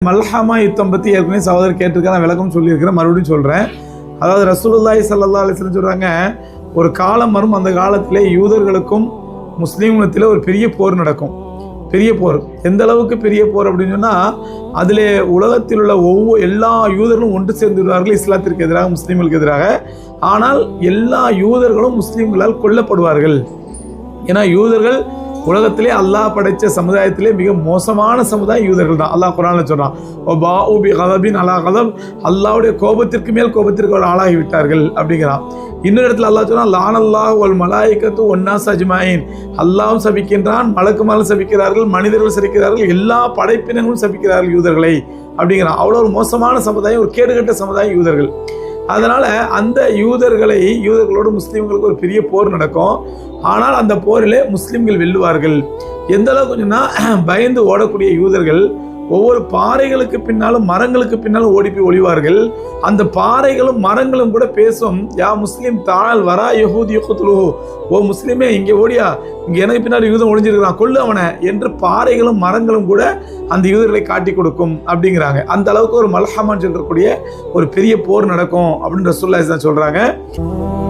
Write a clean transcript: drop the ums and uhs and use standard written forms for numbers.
மல்ஹமா யுத்தம் பற்றி ஏற்கனவே சகோதரர் கேட்டிருக்க, நான் விளக்கம் சொல்லியிருக்கிறேன், மறுபடியும் சொல்கிறேன். அதாவது ரசூலுல்லாஹி ஸல்லல்லாஹு அலைஹி வஸல்லம் சொல்கிறாங்க, ஒரு காலம் வரும், அந்த காலத்திலே யூதர்களுக்கும் முஸ்லீம்களத்தில் ஒரு பெரிய போர் நடக்கும். பெரிய போர், எந்த அளவுக்கு பெரிய போர் அப்படின்னு சொன்னால், அதில் உலகத்தில் உள்ள எல்லா யூதர்களும் ஒன்று சேர்ந்து விடுவார்கள் இஸ்லாத்திற்கு எதிராக, முஸ்லீம்களுக்கு எதிராக. ஆனால் எல்லா யூதர்களும் முஸ்லீம்களால் கொல்லப்படுவார்கள். ஏன்னா யூதர்கள் உலகத்திலே அல்லாஹ் படைத்த சமுதாயத்திலே மிக மோசமான சமுதாயம் யூதர்கள் தான். அல்லாஹ் குர்ஆனில் சொல்றான், அல்லாஹ்வுடைய கோபத்திற்கு மேல் கோபத்திற்கு ஒரு ஆளாகி விட்டார்கள் அப்படிங்கிறான். இன்னொரு இடத்துல அல்லாஹ் சொன்னான், லானல்லாஹு வல் மலாயிகத்து வன்னாஸ் அஜ்மாயின், அல்லாஹ்வும் சபிக்கின்றான், மலக்குமார்கள் சபிக்கிறார்கள், மனிதர்கள் சபிக்கிறார்கள், எல்லா படைப்பினங்களும் சபிக்கிறார்கள் யூதர்களை அப்படிங்கிறான். அவ்வளோ ஒரு மோசமான சமுதாயம், ஒரு கேடுகட்ட சமுதாயம் யூதர்கள். அதனால் அந்த யூதர்களோடு முஸ்லீம்களுக்கு ஒரு பெரிய போர் நடக்கும். ஆனால் அந்த போரிலே முஸ்லீம்கள் வெல்லுவார்கள். எந்த அளவுக்கு கொஞ்சம்னா, பயந்து ஓடக்கூடிய யூதர்கள் ஒவ்வொரு பாறைகளுக்கு பின்னாலும் மரங்களுக்கு பின்னாலும் ஓடி போய் ஒளிவார்கள். அந்த பாறைகளும் மரங்களும் கூட பேசும், யா முஸ்லீம் தாழ் வரா யஹூத் யுக்துலுஹு, ஓ முஸ்லீமே இங்கே ஓடியா, இங்கே எனக்கு பின்னாடி யூதன் ஒளிஞ்சிருக்கிறான், கொல்லு அவனை என்று பாறைகளும் மரங்களும் கூட அந்த யூதர்களை காட்டி கொடுக்கும் அப்படிங்கிறாங்க. அந்த அளவுக்கு ஒரு மல்ஹமான்னு சொல்லக்கூடிய ஒரு பெரிய போர் நடக்கும் அப்படின்னு ரசூலுல்லாஹி ஸல்லல்லாஹு அலைஹி வஸல்லம் சொல்றாங்க.